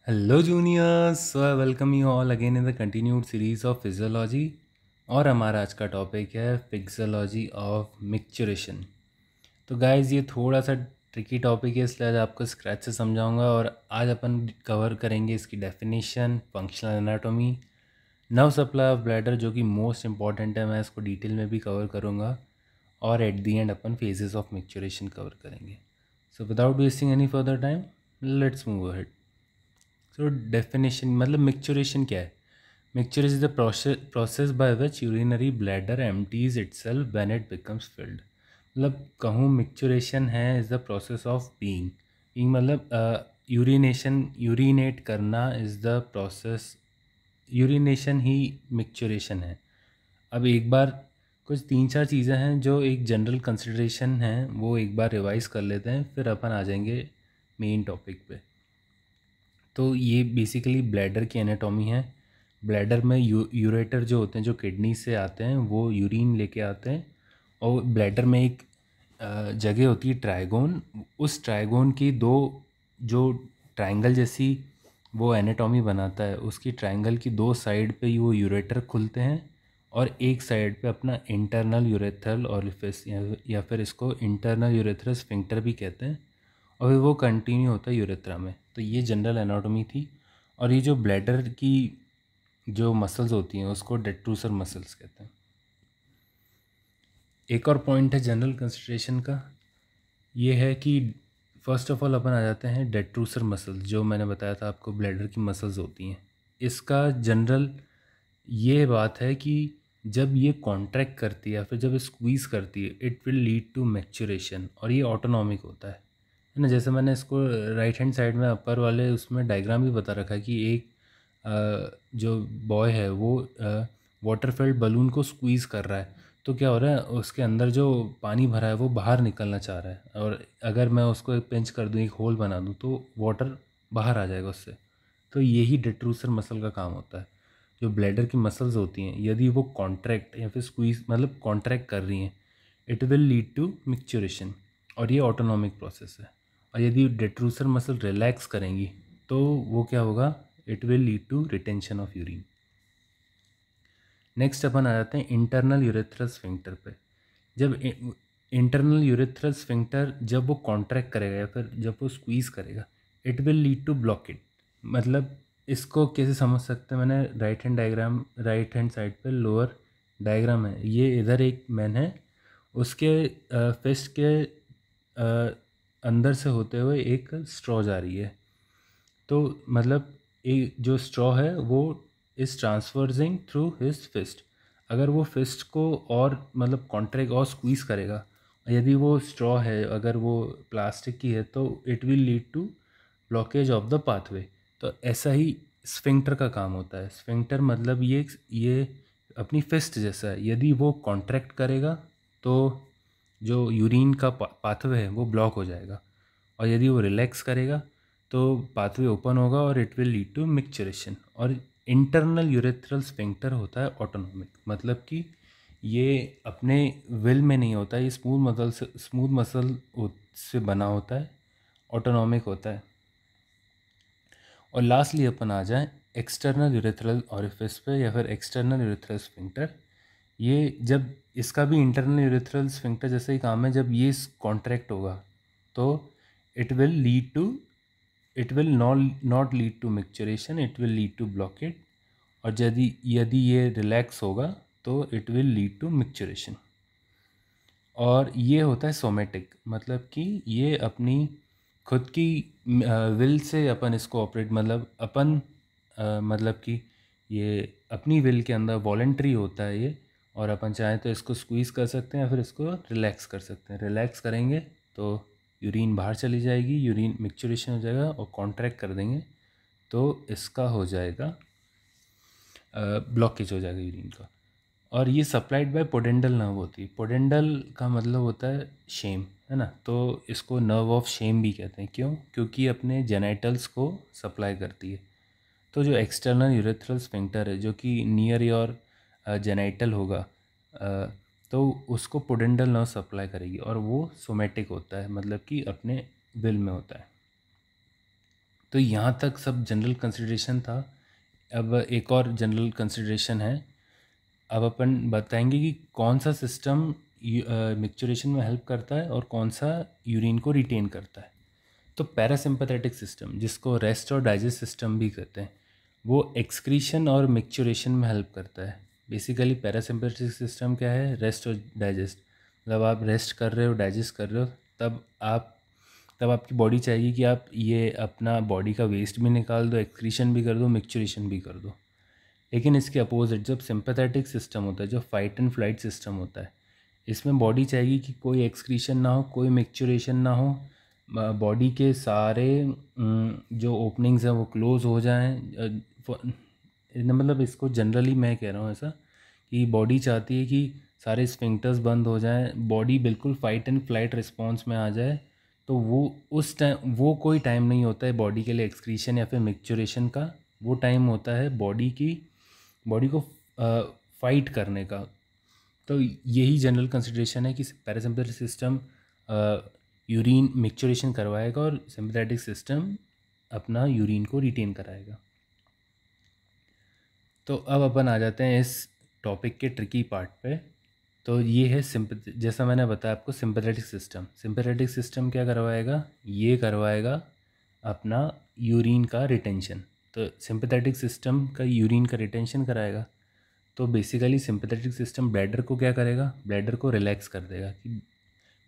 Hello juniors, so I welcome you all again in the continued series of physiology. और हमारा आज का topic है फिजियोलॉजी ऑफ मिक्सचरेशन। तो गाइस, ये थोड़ा सा ट्रिकी टॉपिक है, इसलिए आज आपको स्क्रैच से समझाऊंगा। और आज अपन कवर करेंगे इसकी definition, functional anatomy, nerve supply of bladder जो कि मोस्ट इंपॉर्टेंट है, मैं इसको डिटेल में भी कवर करूँगा। और एट दी एंड अपन फेजेस ऑफ मिक्सचरेशन कवर करेंगे। So without wasting any further time, let's move ahead. तो डेफिनेशन मतलब मिक्सचरेशन क्या है? Micturition is the process by which urinary bladder empties itself when it becomes filled. मतलब कहूँ micturition है is the process of being मतलब urinate करना is the process. Urination ही मिक्सचरेशन है। अब एक बार कुछ तीन चार चीज़ें हैं जो एक जनरल कंसिडरेशन है, वो एक बार रिवाइज कर लेते हैं, फिर अपन आ जाएंगे मेन टॉपिक पे। तो ये बेसिकली ब्लैडर की एनाटॉमी है। ब्लैडर में यूरेटर जो होते हैं, जो किडनी से आते हैं, वो यूरिन लेके आते हैं। और ब्लैडर में एक जगह होती है ट्राइगोन। उस ट्राइगोन की दो जो ट्रायंगल जैसी वो एनाटॉमी बनाता है, उसकी ट्रायंगल की दो साइड पे वो यूरेटर खुलते हैं और एक साइड पे अपना इंटरनल यूरेथ्रल ओरिफिस या फिर इसको इंटरनल यूरेथ्रल स्फिंक्टर भी कहते हैं। और फिर वो कंटिन्यू होता है यूरेथ्रा में। तो ये जनरल एनाटॉमी थी। और ये जो ब्लैडर की जो मसल्स होती हैं उसको डेट्रूसर मसल्स कहते हैं। एक और पॉइंट है जनरल कंसिडरेशन का, ये है कि फर्स्ट ऑफ ऑल अपन आ जाते हैं डेट्रूसर मसल्स, जो मैंने बताया था आपको ब्लैडर की मसल्स होती हैं। इसका जनरल ये बात है कि जब ये कॉन्ट्रैक्ट करती है या फिर जब स्क्वीज़ करती है, it will lead to maturation, और ये ऑटोनॉमिक होता है ना। जैसे मैंने इसको राइट हैंड साइड में अपर वाले उसमें डायग्राम भी बता रखा है कि एक जो बॉय है वो वाटर फिल्ड बलून को स्क्वीज़ कर रहा है। तो क्या हो रहा है, उसके अंदर जो पानी भरा है वो बाहर निकलना चाह रहा है, और अगर मैं उसको एक पिंच कर दूँ, एक होल बना दूँ, तो वाटर बाहर आ जाएगा उससे। तो यही डिट्रूसर मसल का काम होता है। जो ब्लैडर की मसल्स होती हैं, यदि वो कॉन्ट्रैक्ट या फिर स्क्वीज मतलब कॉन्ट्रैक्ट कर रही हैं, it will lead to micturition, और ये ऑटोनॉमिक प्रोसेस है। और यदि डिट्रूसर मसल रिलैक्स करेंगी तो वो क्या होगा, it will lead to retention of urine. Next अपन आ जाते हैं इंटरनल यूरेथ्रल स्फिंक्टर पे। जब इंटरनल यूरेथ्रल स्फिंक्टर जब वो कॉन्ट्रैक्ट करेगा या फिर जब वो स्क्वीज करेगा, it will lead to blockage. मतलब इसको कैसे समझ सकते हैं, मैंने right hand diagram, right hand side पे लोअर डायग्राम है, ये इधर एक मैन है, उसके फिस्ट के अंदर से होते हुए एक स्ट्रॉ जा रही है। तो मतलब एक जो स्ट्रॉ है वो इज़ ट्रांसवर्जिंग थ्रू हिज फिस्ट। अगर वो फिस्ट को और मतलब कॉन्ट्रैक्ट और स्क्वीज़ करेगा, यदि वो स्ट्रॉ है, अगर वो प्लास्टिक की है, तो it will lead to blockage of the pathway. तो ऐसा ही स्फिंक्टर का काम होता है। स्फिंक्टर मतलब ये अपनी फिस्ट जैसा है, यदि वो कॉन्ट्रैक्ट करेगा तो जो यूरिन का पाथवे है वो ब्लॉक हो जाएगा, और यदि वो रिलैक्स करेगा तो पाथवे ओपन होगा और it will lead to micturition. और इंटरनल यूरेथ्रल स्फिंक्टर होता है ऑटोनॉमिक, मतलब कि ये अपने विल में नहीं होता है, ये स्मूथ मसल से बना होता है, ऑटोनॉमिक होता है। और लास्टली अपन आ जाए एक्सटर्नल यूरेथ्रल ओरिफिस पे या फिर एक्सटर्नल यूरेथ्रल स्फिंक्टर। ये जब इसका भी इंटरनल यूरेथ्रल स्फिंक्टर जैसे ही काम है, जब ये कॉन्ट्रैक्ट होगा तो it will lead to it will not lead to micturition, it will lead to blockade. और यदि यदि ये रिलैक्स होगा तो it will lead to micturition. और ये होता है सोमेटिक, मतलब कि ये अपनी खुद की विल से अपन इसको ऑपरेट, मतलब अपन मतलब कि ये अपनी विल के अंदर वॉलेंट्री होता है ये। और अपन चाहें तो इसको स्क्वीज़ कर सकते हैं या फिर इसको रिलैक्स कर सकते हैं। रिलैक्स करेंगे तो यूरिन बाहर चली जाएगी, यूरिन मिक्सचरेशन हो जाएगा, और कॉन्ट्रैक्ट कर देंगे तो इसका हो जाएगा ब्लॉकेज हो जाएगा यूरिन का। और ये सप्लाइड बाय पोडेंडल नर्व होती है। पोडेंडल का मतलब होता है शेम, है ना। तो इसको नर्व ऑफ शेम भी कहते हैं। क्यों? क्योंकि अपने जेनाइटल्स को सप्लाई करती है। तो जो एक्सटर्नल यूरेथ्रल स्फिंक्टर है जो कि नियर योर जेनाइटल होगा, तो उसको पोडेंडल नर्व सप्लाई करेगी, और वो सोमेटिक होता है, मतलब कि अपने विल में होता है। तो यहाँ तक सब जनरल कंसिडरेशन था। अब एक और जनरल कंसिडरेशन है। अब अपन बताएंगे कि कौन सा सिस्टम मिक्सचरेशन में हेल्प करता है और कौन सा यूरिन को रिटेन करता है। तो पैरासिम्पथेटिक सिस्टम, जिसको रेस्ट और डाइजेस्ट सिस्टम भी कहते हैं, वो एक्सक्रीशन और मिक्सचरेशन में हेल्प करता है। बेसिकली पैरासिम्पथेटिक सिस्टम क्या है? रेस्ट और डाइजेस्ट। मतलब आप रेस्ट कर रहे हो, डाइजेस्ट कर रहे हो, तब आपकी बॉडी चाहिए कि आप ये अपना बॉडी का वेस्ट भी निकाल दो, एक्सक्रीशन भी कर दो, मिक्सचरेशन भी कर दो। लेकिन इसके अपोजिट जब सिंपैथेटिक सिस्टम होता है, जो फाइट एंड फ्लाइट सिस्टम होता है, इसमें बॉडी चाहिए कि कोई एक्सक्रीशन ना हो, कोई मिक्सचरेशन ना हो, बॉडी के सारे जो ओपनिंग्स हैं वो क्लोज़ हो जाएं। मतलब इसको जनरली मैं कह रहा हूँ ऐसा कि बॉडी चाहती है कि सारे स्फिंक्टर्स बंद हो जाएं, बॉडी बिल्कुल फाइट एंड फ्लाइट रिस्पॉन्स में आ जाए। तो वो उस टाइम, वो कोई टाइम नहीं होता है बॉडी के लिए एक्सक्रीशन या फिर मिक्सचरेशन का। वो टाइम होता है बॉडी को फाइट करने का। तो यही जनरल कंसिडरेशन है कि पैरासिम्पथेटिक सिस्टम यूरिन मिक्सचरेशन करवाएगा और सिंपैथेटिक सिस्टम अपना यूरिन को रिटेन कराएगा। तो अब अपन आ जाते हैं इस टॉपिक के ट्रिकी पार्ट पे। तो ये है जैसा मैंने बताया आपको, सिंपैथेटिक सिस्टम क्या करवाएगा? ये करवाएगा अपना यूरिन का रिटेंशन। तो सिंपैथेटिक सिस्टम का यूरिन का रिटेंशन कराएगा। तो बेसिकली सिंपैथेटिक सिस्टम ब्लैडर को क्या करेगा? ब्लैडर को रिलैक्स कर देगा कि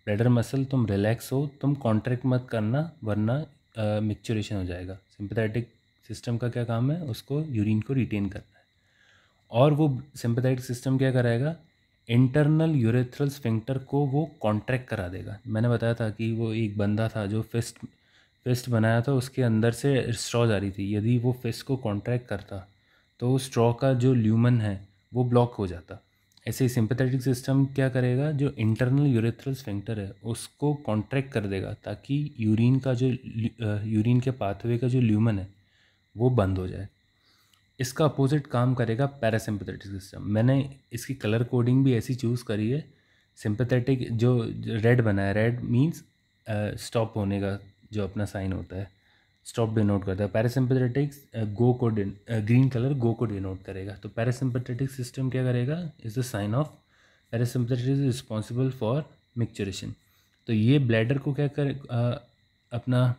ब्लैडर मसल तुम रिलैक्स हो, तुम कॉन्ट्रैक्ट मत करना वरना मिक्सचरेशन हो जाएगा। सिंपैथेटिक सिस्टम का क्या काम है? उसको यूरिन को रिटेन करना है। और वो सिंपैथेटिक सिस्टम क्या कराएगा? इंटरनल यूरेथ्रल स्फिंक्टर को वो कॉन्ट्रैक्ट करा देगा। मैंने बताया था कि वो एक बंदा था जो फिस्ट बनाया था, उसके अंदर से स्ट्रॉ जा रही थी। यदि वो फिस्ट को कॉन्ट्रैक्ट करता तो स्ट्रॉ का जो ल्यूमन है वो ब्लॉक हो जाता। ऐसे ही सिंपैथेटिक सिस्टम क्या करेगा? जो इंटरनल यूरेथ्रल स्फिंक्टर है उसको कॉन्ट्रैक्ट कर देगा ताकि यूरिन के पाथवे का जो ल्यूमन है वो बंद हो जाए। इसका अपोजिट काम करेगा पैरासिम्पथेटिक सिस्टम। मैंने इसकी कलर कोडिंग भी ऐसी चूज़ करी है। सिंपैथेटिक जो रेड बना है, रेड मीन्स स्टॉप होने का जो अपना साइन होता है, स्टॉप डिनोट करता है। पैरासिम्पथेटिक ग्रीन कलर गो को डिनोट करेगा। तो पैरासिम्पथेटिक सिस्टम क्या करेगा? Is the sign of parasympathetic is responsible for micturition. तो ये ब्लैडर को क्या कर अपना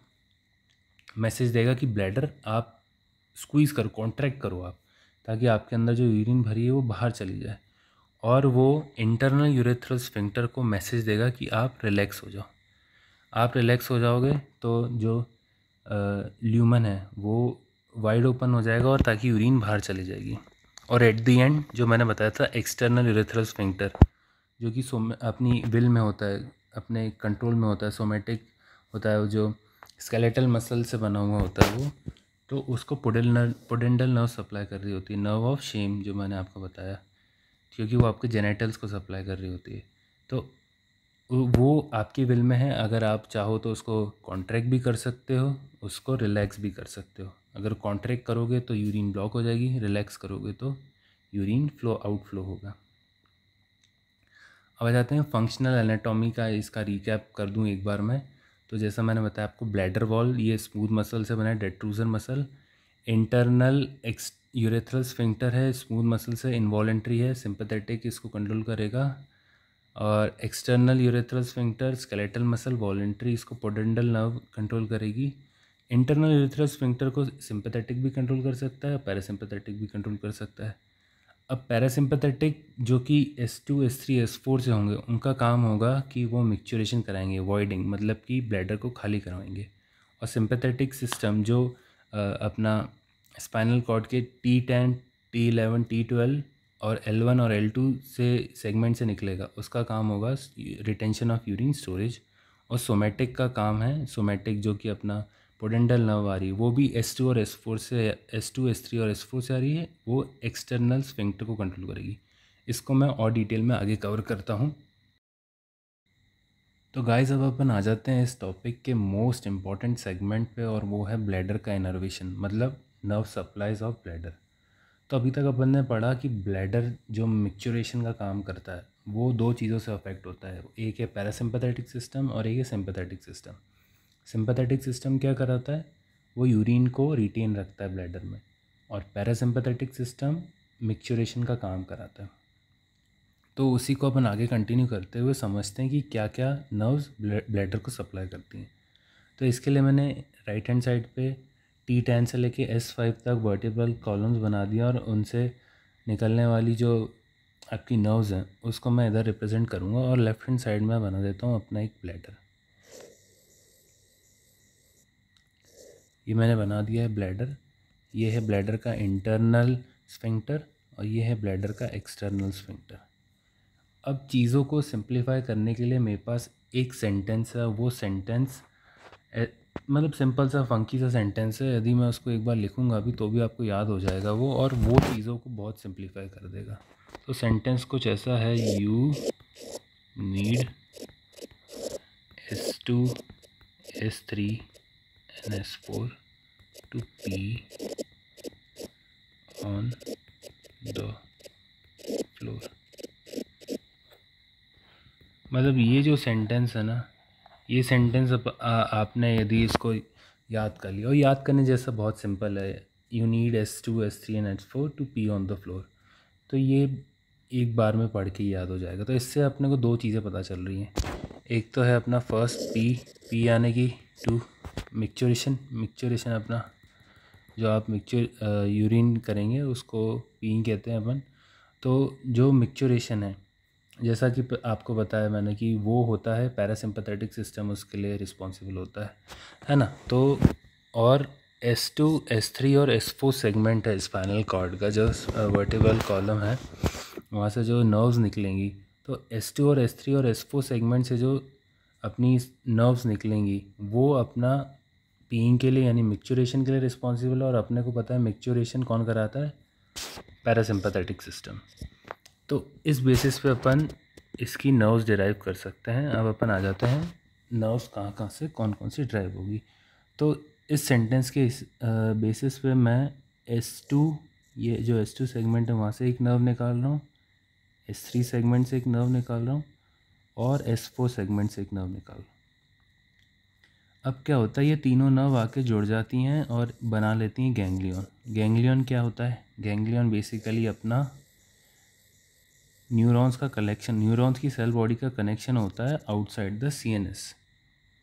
मैसेज देगा कि ब्लैडर आप स्क्वीज़ करो, कॉन्ट्रैक्ट करो आप, ताकि आपके अंदर जो यूरिन भरी है वो बाहर चली जाए। और वो इंटरनल यूरेथ्रल स्फिंक्टर को मैसेज देगा कि आप रिलैक्स हो जाओ। आप रिलैक्स हो जाओगे तो जो ल्यूमन है वो वाइड ओपन हो जाएगा और ताकि यूरिन बाहर चली जाएगी। और एट द एंड जो मैंने बताया था, एक्सटर्नल यूरेथ्रल स्फिंक्टर जो कि अपनी विल में होता है, अपने कंट्रोल में होता है, सोमेटिक होता है, वो जो स्केलेटल मसल से बना हुआ होता है वो, तो उसको पोडेंडल नर्व सप्लाई कर रही होती है, नर्व ऑफ शेम जो मैंने आपको बताया, क्योंकि वो आपके जेनेटल्स को सप्लाई कर रही होती है। तो वो आपकी विल में है। अगर आप चाहो तो उसको कॉन्ट्रैक्ट भी कर सकते हो, उसको रिलैक्स भी कर सकते हो। अगर कॉन्ट्रैक्ट करोगे तो यूरिन ब्लॉक हो जाएगी, रिलैक्स करोगे तो यूरिन आउटफ्लो होगा। अब आ जाते हैं फंक्शनल एनाटॉमी का। इसका रिकैप कर दूं एक बार मैं। तो जैसा मैंने बताया आपको, ब्लैडर वॉल ये स्मूथ मसल से बना है, डेट्रूजन मसल। इंटरनल यूरेथ्रल स्फिंक्टर है, स्मूथ मसल से, इनवॉलेंट्री है, सिंपैथेटिक इसको कंट्रोल करेगा। और external urethral sphincter skeletal muscle, voluntary इसको पोडेंडल नर्व कंट्रोल करेगी। इंटरनल यूरेथ्रल स्फिंक्टर को सिंपैथेटिक भी कंट्रोल कर सकता है, पैरासिम्पैथेटिक भी कंट्रोल कर सकता है। अब पैरासिम्पैथेटिक जो कि S2 S3 S4 से होंगे, उनका काम होगा कि वो मिक्सचरेशन कराएंगे, वॉइडिंग मतलब कि ब्लैडर को खाली करवाएंगे। और सिंपैथेटिक सिस्टम जो अपना स्पाइनल कॉर्ड के T10 T11 T12 और L1 और L2 से सेगमेंट से निकलेगा, उसका काम होगा रिटेंशन ऑफ यूरिन स्टोरेज। और सोमेटिक का काम है, सोमेटिक जो कि अपना पोडेंडल नर्व आ रही है वो भी S2 और S4 से, S2 S3 और S4 से आ रही है, वो एक्सटर्नल स्फिंक्टर को कंट्रोल करेगी। इसको मैं और डिटेल में आगे कवर करता हूँ। तो गाइस अब अपन आ जाते हैं इस टॉपिक के मोस्ट इम्पॉर्टेंट सेगमेंट पे, और वो है ब्लैडर का इनर्वेशन, मतलब नर्व सप्लाईज ऑफ ब्लैडर। तो अभी तक अपन ने पढ़ा कि ब्लैडर जो मिक्सचरेशन का काम करता है वो दो चीज़ों से अफेक्ट होता है, एक है पैरासिम्पैथेटिक सिस्टम और एक है सिंपैथेटिक सिस्टम। सिंपैथेटिक सिस्टम क्या कराता है? वो यूरिन को रिटेन रखता है ब्लैडर में, और पैरासिम्पैथेटिक सिस्टम मिक्सचरेशन का काम कराता है। तो उसी को अपन आगे कंटिन्यू करते हुए समझते हैं कि क्या क्या नर्व्स ब्लैडर को सप्लाई करती हैं। तो इसके लिए मैंने राइट हैंड साइड पे T10 से लेके S5 तक वर्टिब्रल कॉलम्स बना दिया, और उनसे निकलने वाली जो आपकी नर्व्स हैं उसको मैं इधर रिप्रेजेंट करूँगा, और लेफ्ट हैंड साइड में बना देता हूँ अपना एक ब्लैडर। ये मैंने बना दिया है ब्लैडर। ये है ब्लैडर का इंटरनल स्फिंक्टर और ये है ब्लैडर का एक्सटर्नल स्फिंक्टर। अब चीज़ों को सिंप्लीफाई करने के लिए मेरे पास एक सेंटेंस है, वो सेंटेंस मतलब सिंपल सा फंकी सा सेंटेंस है। यदि मैं उसको एक बार लिखूंगा अभी तो भी आपको याद हो जाएगा वो, और वो चीज़ों को बहुत सिंप्लीफाई कर देगा। तो सेंटेंस कुछ ऐसा है, you need S2 S3 and S4 to pee on the floor। मतलब ये जो सेंटेंस है ना, ये सेंटेंस आपने यदि इसको याद कर लिया, और याद करने जैसा बहुत सिंपल है, you need S2 S3 and S4 to pee on the floor, तो ये एक बार में पढ़ के याद हो जाएगा। तो इससे अपने को दो चीज़ें पता चल रही हैं। एक तो है अपना फर्स्ट पी आने की, टू मिक्सचरेशन अपना जो आप मिक्सचर यूरिन करेंगे उसको पी कहते हैं अपन। तो जो मिक्सचरेशन है, जैसा कि आपको बताया मैंने कि वो होता है पैरासिम्पैथेटिक सिस्टम, उसके लिए रिस्पॉन्सिबल होता है ना। तो और S2 S3 और S4 सेगमेंट है स्पाइनल कॉर्ड का, जो वर्टिब्रल कॉलम है वहाँ से जो नर्व्स निकलेंगी, तो S2 और S3 और S4 सेगमेंट से जो अपनी नर्व्स निकलेंगी वो अपना पीइंग के लिए यानी मिक्सचरेशन के लिए रिस्पॉन्सिबल है। और अपने को पता है मिक्सचरेशन कौन कराता है, पैरासिम्पैथेटिक सिस्टम। तो इस बेसिस पे अपन इसकी नर्व्स डिराइव कर सकते हैं। अब अपन आ जाते हैं नर्व्स कहाँ से कौन कौन सी ड्राइव होगी। तो इस सेंटेंस के बेसिस पे मैं S2, ये जो S2 सेगमेंट है वहाँ से एक नर्व निकाल रहा हूँ, S3 सेगमेंट से एक नर्व निकाल रहा हूँ, और S4 सेगमेंट से एक नर्व निकाल रहा हूँ। अब क्या होता है, ये तीनों नर्व आके जुड़ जाती हैं और बना लेती हैं गैंग्लियन। गैंग्लियन क्या होता है, गैंग्लियन बेसिकली अपना न्यूरॉन्स का कलेक्शन, न्यूरॉन्स की सेल बॉडी का कनेक्शन होता है आउटसाइड द CNS।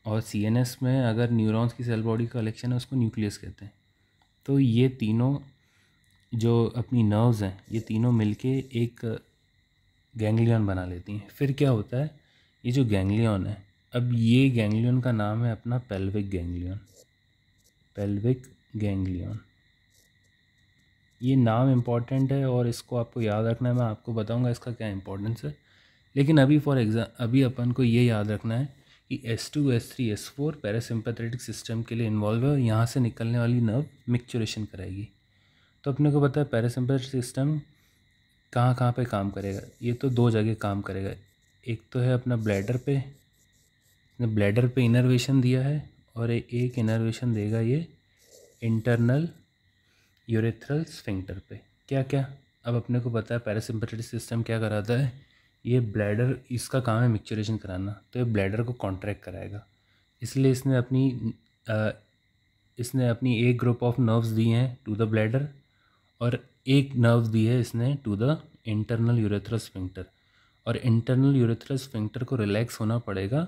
और CNS में अगर न्यूरॉन्स की सेल बॉडी का कलेक्शन है उसको न्यूक्लियस कहते हैं। तो ये तीनों जो अपनी नर्व्स हैं ये तीनों मिलके एक गैंग्लियन बना लेती हैं। फिर क्या होता है, ये जो गैंग्लियन है, अब ये गैंग्लियन का नाम है अपना पेल्विक गैंग्लियन। पेल्विक गैंग्लियन, ये नाम इम्पॉर्टेंट है और इसको आपको याद रखना है। मैं आपको बताऊंगा इसका क्या इंपॉर्टेंस है, लेकिन अभी अभी अपन को ये याद रखना है कि S2 S3 S4 parasympathetic system के लिए इन्वॉल्व है, और यहाँ से निकलने वाली नर्व मिक्सचरेशन कराएगी। तो अपने को पता है पैरासिम्पैथेटिक सिस्टम कहाँ कहाँ पे काम करेगा, ये तो दो जगह काम करेगा। एक तो है अपना ब्लैडर पे, ब्लैडर पे इनर्वेशन दिया है, और एक इनर्वेशन देगा ये इंटरनल यूरेथ्रल स्फिंक्टर पे। क्या क्या, अब अपने को पता है पैरासिम्पैथेटिक सिस्टम क्या कराता है, ये ब्लैडर, इसका काम है मिक्सचरेशन कराना, तो ये ब्लैडर को कॉन्ट्रैक्ट कराएगा। इसलिए इसने अपनी एक ग्रुप ऑफ नर्व्स दी हैं टू द ब्लैडर, और एक नर्व दी है इसने to the internal urethral sphincter. और इंटरनल यूरेथ्रल स्फिंक्टर को रिलैक्स होना पड़ेगा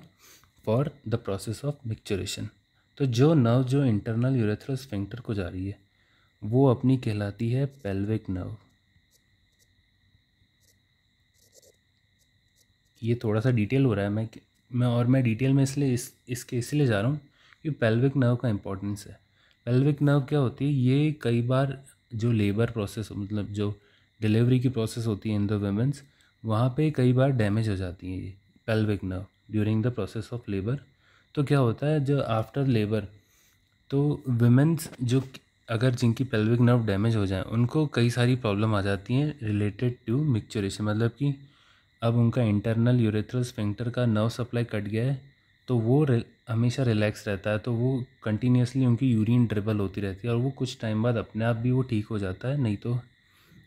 for the process of micturition. तो जो नर्व जो इंटरनल यूरेथ्रल स्फिंक्टर को जा रही है वो अपनी कहलाती है पेल्विक नर्व। ये थोड़ा सा डिटेल हो रहा है, मैं डिटेल में इसके इसलिए जा रहा हूँ कि पेल्विक नर्व का इम्पोर्टेंस है। पेल्विक नर्व क्या होती है, ये कई बार जो लेबर प्रोसेस, मतलब जो डिलीवरी की प्रोसेस होती है इन द वुमेन्स, वहाँ पे कई बार डैमेज हो जाती है ये pelvic nerve during the process of labour. तो क्या होता है, जो आफ्टर लेबर, तो वुमेन्स जो अगर जिनकी पेल्विक नर्व डैमेज हो जाए उनको कई सारी प्रॉब्लम आ जाती हैं रिलेटेड टू मिक्सचरेशन। मतलब कि अब उनका इंटरनल यूरेथ्रल स्फिंक्टर का नर्व सप्लाई कट गया है, तो वो हमेशा रिलैक्स रहता है, तो वो कंटिन्यूसली उनकी यूरिन ड्रिबल होती रहती है, और वो कुछ टाइम बाद अपने आप भी वो ठीक हो जाता है, नहीं तो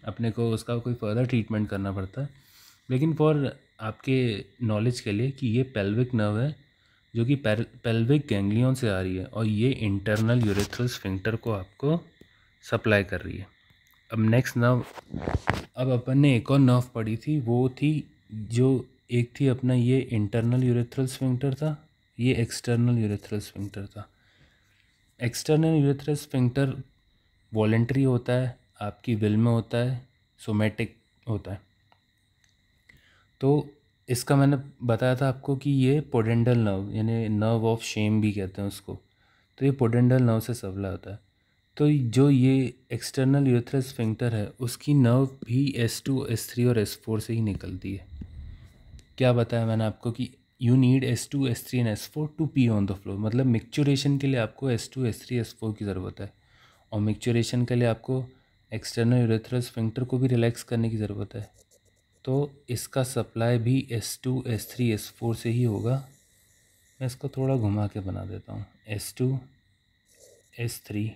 अपने को उसका कोई फर्दर ट्रीटमेंट करना पड़ता है। लेकिन फॉर आपके नॉलेज के लिए कि ये पेल्विक नर्व है, जो कि पेल्विक गैंग्लियन से आ रही है, और ये इंटरनल यूरेथ्रल स्फिंक्टर को आपको सप्लाई कर रही है। अब नेक्स्ट नर्व, अब अपन ने एक और नर्व पढ़ी थी, वो थी जो एक थी अपना ये इंटरनल यूरेथ्रल स्फिंक्टर था, ये एक्सटर्नल यूरेथ्रल स्फिंक्टर था। एक्सटर्नल यूरेथ्रल स्फिंक्टर वॉलेंट्री होता है, आपकी विल में होता है, सोमेटिक होता है। तो इसका मैंने बताया था आपको कि ये पोडेंडल नर्व, यानी नर्व ऑफ शेम भी कहते हैं उसको, तो ये पोडेंडल नर्व से सप्लाई होता है। तो जो ये एक्सटर्नल यूरेथ्रल स्फिंक्टर है, उसकी नर्व भी S2, S3 और S4 से ही निकलती है। क्या बताया मैंने आपको कि you need S2, S3 and S4 to pee on the floor, मतलब मिक्चुरेशन के लिए आपको S2, S3, S4 की ज़रूरत है, और मिक्चुरेशन के लिए आपको एक्सटर्नल यूरेथ्रल स्फिंक्टर को भी रिलैक्स करने की ज़रूरत है। तो इसका सप्लाई भी S2, S3, S4 से ही होगा। मैं इसको थोड़ा घुमा के बना देता हूँ। S2, S3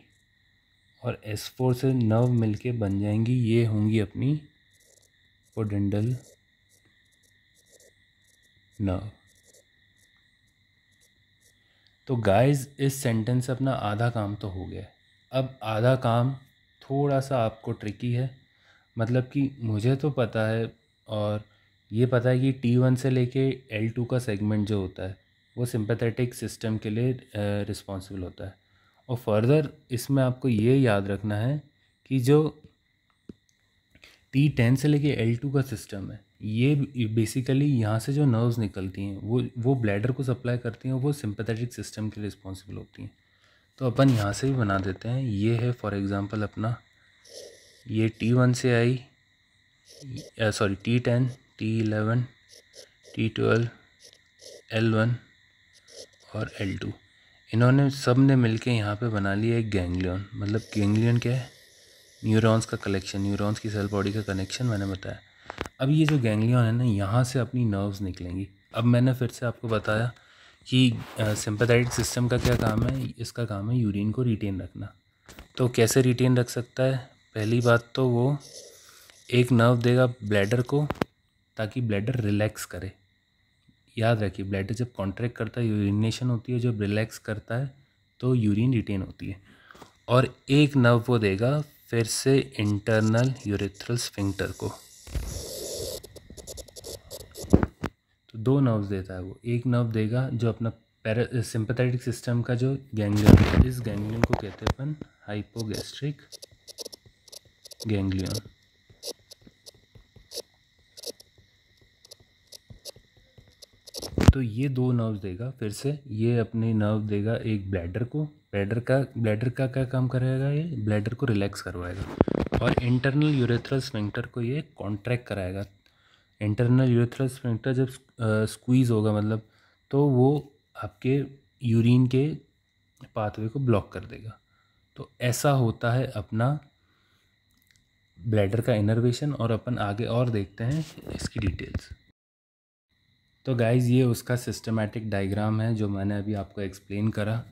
और S4 से नर्व मिलके बन जाएंगी, ये होंगी अपनी पोडेंडल नर्व। तो गाइस, इस सेंटेंस से अपना आधा काम तो हो गया। अब आधा काम थोड़ा सा आपको ट्रिकी है, मतलब कि मुझे तो पता है, और ये पता है कि T1 से लेके L2 का सेगमेंट जो होता है वो सिंपैथेटिक सिस्टम के लिए रिस्पॉन्सिबल होता है। और फर्दर इसमें आपको ये याद रखना है कि जो T10 से लेके L2 का सिस्टम है, ये बेसिकली यहाँ से जो नर्व्स निकलती हैं वो ब्लैडर को सप्लाई करती हैं, वो सिंपैथेटिक सिस्टम के लिए रिस्पॉन्सिबल होती हैं। तो अपन यहाँ से भी बना देते हैं। ये है फॉर एग्ज़ाम्पल अपना, ये T1 से आई, sorry T10, T11, T12, L1 और L2, इन्होंने सब ने मिलके यहाँ पे बना लिया एक गैंग्लियन। मतलब गैंग्लियन क्या है? न्यूरॉन्स का कलेक्शन, न्यूरॉन्स की सेल बॉडी का कनेक्शन मैंने बताया। अब ये जो गैंग्लियन है ना, यहाँ से अपनी नर्व्स निकलेंगी। अब मैंने फिर से आपको बताया कि सिंपैथेटिक सिस्टम का क्या काम है, इसका काम है यूरिन को रिटेन रखना। तो कैसे रिटेन रख सकता है? पहली बात तो वो एक नर्व देगा ब्लैडर को, ताकि ब्लैडर रिलैक्स करे। याद रखिए, ब्लैडर जब कॉन्ट्रैक्ट करता है, यूरिनेशन होती है, जब रिलैक्स करता है तो यूरिन रिटेन होती है। और एक नर्व वो देगा फिर से इंटरनल यूरेथ्रल स्फिंक्टर को। तो दो नर्व्स देता है वो। एक नर्व देगा जो अपना सिंपैथेटिक सिस्टम का जो गैंग्लियन है, इस गैंग्लियन को कहते हैं अपन हाइपोगैस्ट्रिक गैंग्लियन। तो ये दो नर्व्स देगा फिर से। ये अपने नर्व देगा एक ब्लैडर को। ब्लैडर का क्या काम करेगा? ये ब्लैडर को रिलैक्स करवाएगा। और इंटरनल यूरेथ्रल स्फिंक्टर को ये कॉन्ट्रैक्ट कराएगा। इंटरनल यूरेथ्रल स्फिंक्टर जब स्क्वीज़ होगा, मतलब तो वो आपके यूरिन के पाथवे को ब्लॉक कर देगा। तो ऐसा होता है अपना ब्लैडर का इनर्वेशन। और अपन आगे और देखते हैं इसकी डिटेल्स। तो गाइज़, ये उसका सिस्टमैटिक डायग्राम है जो मैंने अभी आपको एक्सप्लेन करा।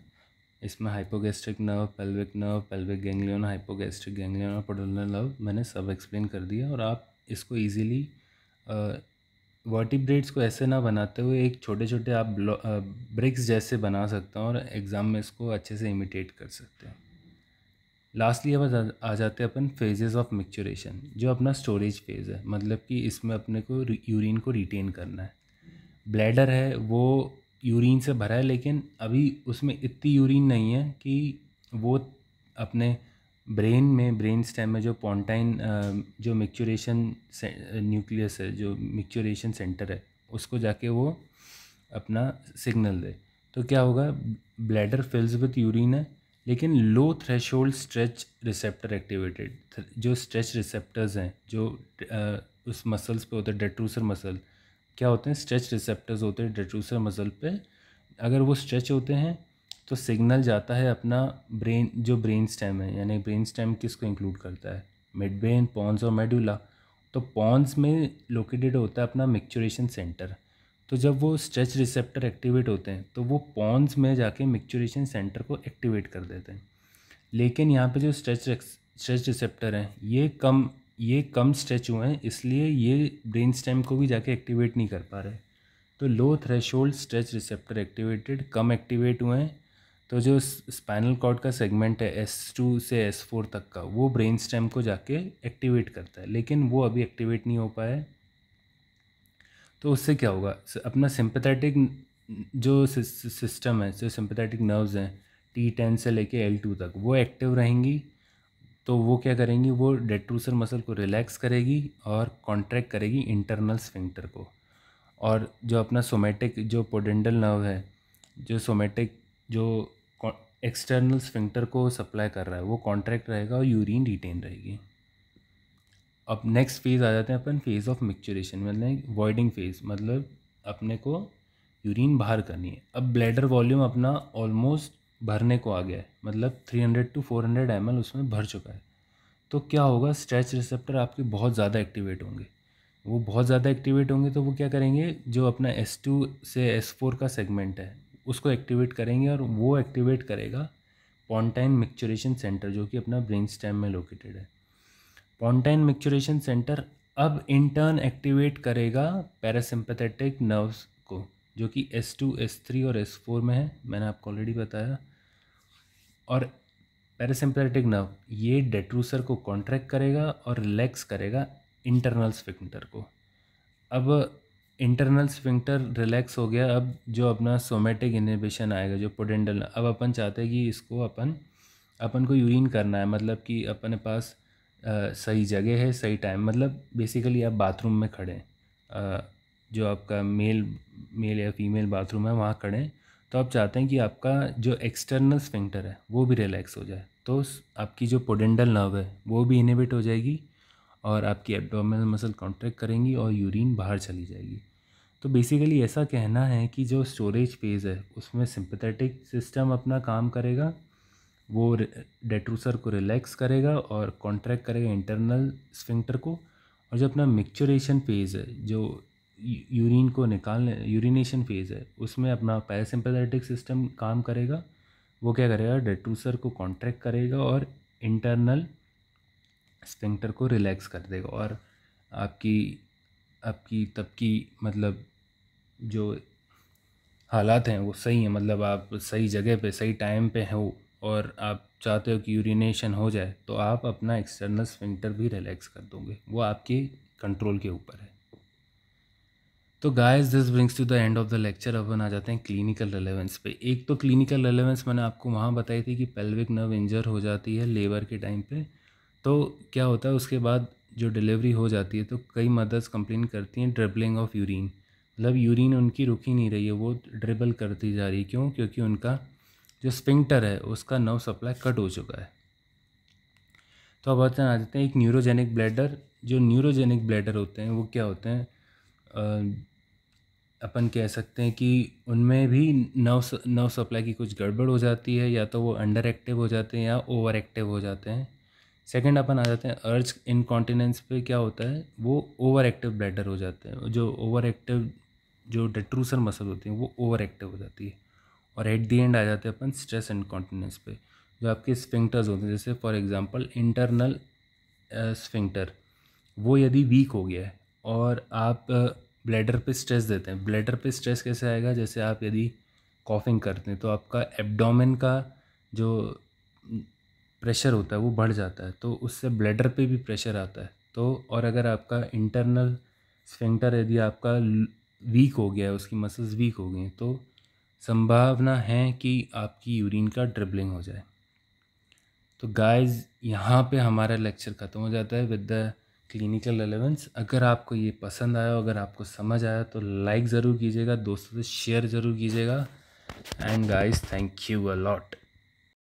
इसमें hypogastric nerve, pelvic ganglion, hypogastric ganglion और पोडेंडल नर्व मैंने सब एक्सप्लेन कर दिया। और आप इसको इजीली वर्टिब्रेट्स को ऐसे ना बनाते हुए एक छोटे छोटे आप ब्रिक्स जैसे बना सकते हैं, और एग्ज़ाम में इसको अच्छे से इमिटेट कर सकते हैं। लास्टली अब आ जाते हैं अपन फेजेस ऑफ मिक्चुरेशन, जो अपना स्टोरेज फेज़ है। मतलब कि इसमें अपने को यूरिन को रिटेन करना है। ब्लैडर है वो यूरिन से भरा है, लेकिन अभी उसमें इतनी यूरिन नहीं है कि वो अपने ब्रेन स्टेम में जो पोंटाइन जो मिक्चुरेशन न्यूक्लियस है, जो मिक्चुरेशन सेंटर है, उसको जाके वो अपना सिग्नल दे। तो क्या होगा? ब्लैडर फिल्स विथ यूरिन है, लेकिन लो थ्रेशोल्ड स्ट्रेच रिसेप्टर एक्टिवेटेड। जो स्ट्रेच रिसेप्टर्स हैं जो उस मसल्स पे होते हैं, डेट्रूसर मसल क्या होते हैं? स्ट्रेच रिसेप्टर्स होते हैं डेट्रूसर मसल पे। अगर वो स्ट्रेच होते हैं तो सिग्नल जाता है अपना ब्रेन, जो ब्रेन स्टेम है, यानी ब्रेन स्टेम किसको इंक्लूड करता है? मिड ब्रेन, पॉन्स और मेडुला। तो पॉन्स में लोकेटेड होता है अपना मिक्चुरेशन सेंटर। तो जब वो स्ट्रेच रिसेप्टर एक्टिवेट होते हैं तो वो पॉन्स में जाके मिक्चुरेशन सेंटर को एक्टिवेट कर देते हैं। लेकिन यहाँ पे जो स्ट्रेच रिसेप्टर हैं ये कम स्ट्रेच हुए हैं, इसलिए ये ब्रेन स्टेम को भी जाके एक्टिवेट नहीं कर पा रहे। तो लो थ्रेशोल्ड स्ट्रेच रिसेप्टर एक्टिवेटेड, कम एक्टिवेट हुए हैं, तो जो स्पाइनल कॉर्ड का सेगमेंट है S2 से S4 तक का, वो ब्रेन स्टेम को जाके एक्टिवेट करता है, लेकिन वो अभी एक्टिवेट नहीं हो पाया है। तो उससे क्या होगा, अपना सिंपैथेटिक जो सिस्टम है, जो सिंपैथेटिक नर्व्स हैं T10 से लेके L2 तक, वो एक्टिव रहेंगी। तो वो क्या करेंगी, वो डेट्रूसर मसल को रिलैक्स करेगी और कॉन्ट्रैक्ट करेगी इंटरनल स्फिंक्टर को। और जो अपना सोमेटिक जो पोडेंडल नर्व है, जो सोमेटिक जो एक्सटर्नल स्फिंक्टर को सप्लाई कर रहा है, वो कॉन्ट्रैक्ट रहेगा और यूरिन रिटेन रहेगी। अब नेक्स्ट फेज़ आ जाते हैं अपन, फेज़ ऑफ मिक्चुरेशन, मतलब वॉइडिंग फेज़, मतलब अपने को यूरिन बाहर करनी है। अब ब्लैडर वॉल्यूम अपना ऑलमोस्ट भरने को आ गया है, मतलब 300 to 400 ml उसमें भर चुका है। तो क्या होगा, स्ट्रेच रिसेप्टर आपके बहुत ज़्यादा एक्टिवेट होंगे। वो बहुत ज़्यादा एक्टिवेट होंगे तो वो क्या करेंगे, जो अपना S2 से S4 का सेगमेंट है उसको एक्टिवेट करेंगे, और वो एक्टिवेट करेगा पोंटाइन मिक्चुरेशन सेंटर, जो कि अपना ब्रेन स्टेम में लोकेटेड है। पोंटाइन मिक्चुरेशन सेंटर अब इंटर्न एक्टिवेट करेगा पैरासिम्पैथेटिक नर्व्स को, जो कि S2, S3 और S4 में है, मैंने आपको ऑलरेडी बताया। और पैरासिम्पैथेटिक नर्व ये डेट्रूसर को कॉन्ट्रैक्ट करेगा और रिलैक्स करेगा इंटरनल स्फिंक्टर को। अब इंटरनल स्फिंक्टर रिलैक्स हो गया, अब जो अपना सोमेटिक इनहिबिशन आएगा, जो पोडेंडल, अब अपन चाहते हैं कि इसको अपन को यूरिन करना है, मतलब कि अपने पास सही जगह है, सही टाइम, मतलब बेसिकली आप बाथरूम में खड़े हैं, जो आपका मेल या फीमेल बाथरूम है वहाँ खड़े हैं, तो आप चाहते हैं कि आपका जो एक्सटर्नल स्फिंक्टर है वो भी रिलैक्स हो जाए, तो आपकी जो पोडेंडल नर्व है वो भी इनहिबिट हो जाएगी और आपकी एब्डोमिनल मसल कॉन्ट्रैक्ट करेंगी और यूरिन बाहर चली जाएगी। तो बेसिकली ऐसा कहना है कि जो स्टोरेज फेज़ है उसमें सिंपैथेटिक सिस्टम अपना काम करेगा, वो डेट्रूसर को रिलैक्स करेगा और कॉन्ट्रैक्ट करेगा इंटरनल स्फिंक्टर को। और जो अपना मिक्चुरेशन फेज़ है, जो यूरिन को निकालने, यूरिनेशन फेज़ है, उसमें अपना पैरासिम्पैथेटिक सिस्टम काम करेगा। वो क्या करेगा, डेट्रूसर को कॉन्ट्रैक्ट करेगा और इंटरनल स्फिंक्टर को रिलैक्स कर देगा, और आपकी आपकी तब की मतलब जो हालात हैं वो सही हैं, मतलब आप सही जगह पे सही टाइम पे हो और आप चाहते हो कि यूरिनेशन हो जाए, तो आप अपना एक्सटर्नल स्फिंक्टर भी रिलैक्स कर दोगे, वो आपके कंट्रोल के ऊपर है। तो guys this brings to the end of the lecture. अपन आ जाते हैं क्लिनिकल रेलेवेंस पे। एक तो क्लिनिकल रेलेवेंस मैंने आपको वहाँ बताई थी कि पेल्विक नर्व इंजर हो जाती है लेबर के टाइम पे, तो क्या होता है उसके बाद जो डिलीवरी हो जाती है, तो कई मदर्स कंप्लेन करती हैं ड्रिबलिंग ऑफ यूरिन, मतलब यूरिन उनकी रुक ही नहीं रही है, वो ड्रिबल करती जा रही है। क्यों? क्योंकि उनका जो स्फिंक्टर है उसका नर्व सप्लाई कट हो चुका है। तो अब आ जाते हैं एक न्यूरोजेनिक ब्लैडर। जो न्यूरोजेनिक ब्लैडर होते हैं वो क्या होते हैं, अपन कह सकते हैं कि उनमें भी नर्व सप्लाई की कुछ गड़बड़ हो जाती है, या तो वो अंडर एक्टिव हो जाते हैं या ओवर एक्टिव हो जाते हैं। सेकंड अपन आ जाते हैं अर्ज इनकॉन्टिनेंस पे। क्या होता है, वो ओवर एक्टिव ब्लैडर हो जाते हैं, जो ओवर एक्टिव जो डेट्रूसर मसल होती है वो ओवर एक्टिव हो जाती है। और एट दी एंड आ जाते हैं अपन स्ट्रेस इनकॉन्टिनेंस पे, जो आपके स्फिंक्टर्स होते हैं, जैसे फॉर एग्जांपल इंटरनल स्फिंक्टर, वो यदि वीक हो गया है और आप ब्लैडर पे स्ट्रेस देते हैं। ब्लैडर पे स्ट्रेस कैसे आएगा, जैसे आप यदि कॉफिंग करते हैं तो आपका एब्डोमेन का जो प्रेशर होता है वो बढ़ जाता है, तो उससे ब्लैडर पे भी प्रेशर आता है। तो और अगर आपका इंटरनल स्फिंक्टर यदि आपका वीक हो गया है, उसकी मसल्स वीक हो गई हैं, तो संभावना है कि आपकी यूरिन का ड्रिबलिंग हो जाए। तो गाइस यहाँ पे हमारा लेक्चर ख़त्म हो जाता है विद द क्लिनिकल रेलेवेंस। अगर आपको ये पसंद आया, अगर आपको समझ आया, तो लाइक ज़रूर कीजिएगा, दोस्तों से शेयर ज़रूर कीजिएगा। And guys thank you a lot.